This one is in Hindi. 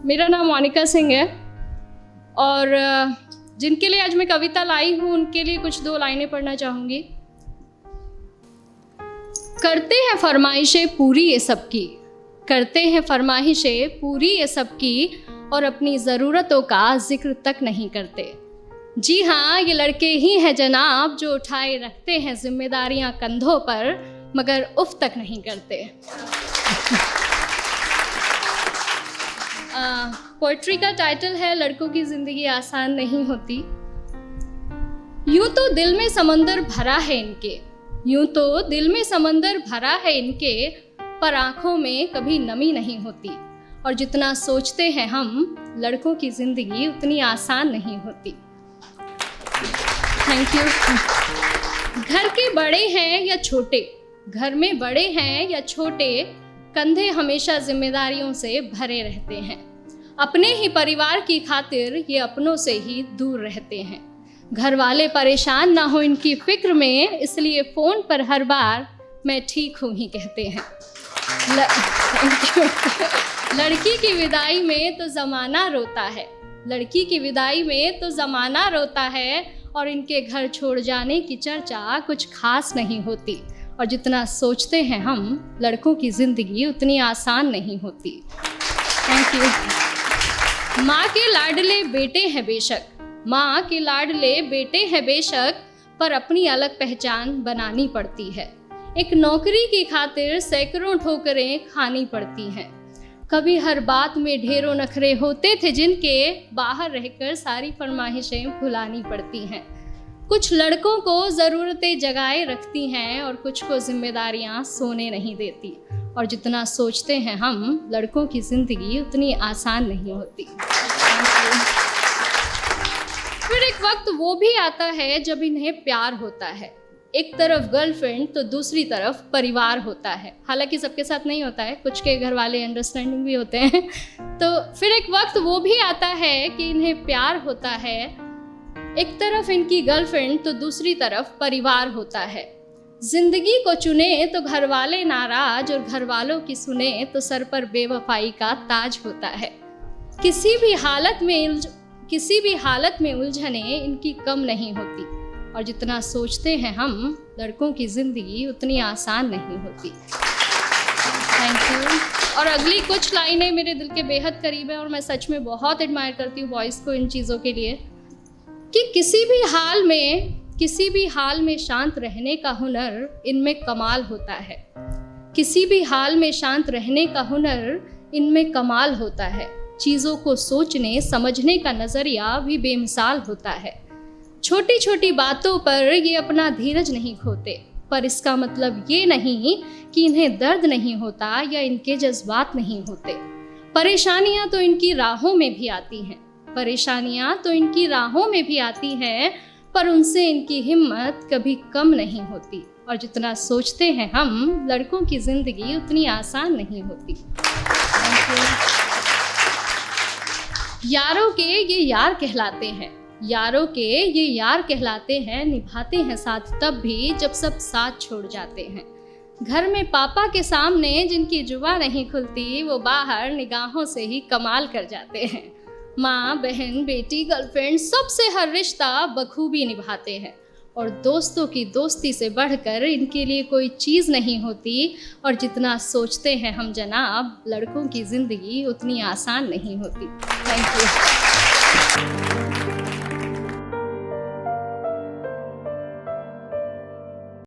मेरा नाम मोनिका सिंह है और जिनके लिए आज मैं कविता लाई हूँ उनके लिए कुछ 2 लाइनें पढ़ना चाहूँगी। करते हैं फरमाइशें पूरी ये सबकी, करते हैं फरमाइशें पूरी ये सबकी, और अपनी ज़रूरतों का जिक्र तक नहीं करते। जी हाँ, ये लड़के ही हैं जनाब जो उठाए रखते हैं जिम्मेदारियाँ कंधों पर, मगर उफ तक नहीं करते। पोइट्री का टाइटल है लड़कों की ज़िंदगी आसान नहीं होती। यूं तो दिल में समंदर भरा है इनके, यूं तो दिल में समंदर भरा है इनके, पर आँखों में कभी नमी नहीं होती। और जितना सोचते हैं हम, लड़कों की ज़िंदगी उतनी आसान नहीं होती। Thank you. घर के बड़े हैं या छोटे, घर में बड़े हैं या छोटे, कंधे हमेशा जिम्मेदारियों से भरे रहते हैं। अपने ही परिवार की खातिर ये अपनों से ही दूर रहते हैं। घर वाले परेशान ना हो इनकी फिक्र में, इसलिए फ़ोन पर हर बार मैं ठीक हूँ ही कहते हैं। लड़की की विदाई में तो ज़माना रोता है, लड़की की विदाई में तो ज़माना रोता है, और इनके घर छोड़ जाने की चर्चा कुछ खास नहीं होती। और जितना सोचते हैं हम, लड़कों की ज़िंदगी उतनी आसान नहीं होती। Thank you. माँ के लाडले बेटे हैं बेशक, माँ के लाडले बेटे हैं बेशक, पर अपनी अलग पहचान बनानी पड़ती है। एक नौकरी की खातिर सैकड़ों ठोकरें खानी पड़ती हैं। कभी हर बात में ढेरों नखरे होते थे जिनके, बाहर रहकर सारी फरमाइशें भुलानी पड़ती हैं। कुछ लड़कों को ज़रूरतें जगाए रखती हैं और कुछ को जिम्मेदारियां सोने नहीं देती। और जितना सोचते हैं हम, लड़कों की ज़िंदगी उतनी आसान नहीं होती। फिर एक वक्त वो भी आता है जब इन्हें प्यार होता है। एक तरफ गर्लफ्रेंड तो दूसरी तरफ परिवार होता है। हालांकि सबके साथ नहीं होता है, कुछ के घर वाले अंडरस्टैंडिंग भी होते हैं। तो फिर एक वक्त वो भी आता है कि इन्हें प्यार होता है। एक तरफ इनकी गर्लफ्रेंड तो दूसरी तरफ परिवार होता है। जिंदगी को चुने तो घर वाले नाराज, और घर वालों की सुने तो सर पर बेवफाई का ताज होता है। किसी भी हालत में उलझने इनकी कम नहीं होती। और जितना सोचते हैं हम, लड़कों की ज़िंदगी उतनी आसान नहीं होती। Thank you. और अगली कुछ लाइनें मेरे दिल के बेहद करीब है और मैं सच में बहुत एडमायर करती हूँ बॉयज़ को इन चीज़ों के लिए, कि किसी भी हाल में शांत रहने का हुनर इनमें कमाल होता है। किसी भी हाल में शांत रहने का हुनर इनमें कमाल होता है। चीज़ों को सोचने समझने का नज़रिया भी बेमिसाल होता है। छोटी छोटी बातों पर ये अपना धीरज नहीं खोते, पर इसका मतलब ये नहीं कि इन्हें दर्द नहीं होता या इनके जज्बात नहीं होते। परेशानियाँ तो इनकी राहों में भी आती हैं, परेशानियाँ तो इनकी राहों में भी आती हैं, पर उनसे इनकी हिम्मत कभी कम नहीं होती। और जितना सोचते हैं हम, लड़कों की ज़िंदगी उतनी आसान नहीं होती। यारों के ये यार कहलाते हैं, यारों के ये यार कहलाते हैं, निभाते हैं साथ तब भी जब सब साथ छोड़ जाते हैं। घर में पापा के सामने जिनकी जुबान नहीं खुलती, वो बाहर निगाहों से ही कमाल कर जाते हैं। माँ, बहन, बेटी, गर्लफ्रेंड, सबसे हर रिश्ता बखूबी निभाते हैं। और दोस्तों की दोस्ती से बढ़कर इनके लिए कोई चीज़ नहीं होती। और जितना सोचते हैं हम जनाब, लड़कों की ज़िंदगी उतनी आसान नहीं होती। Thank you.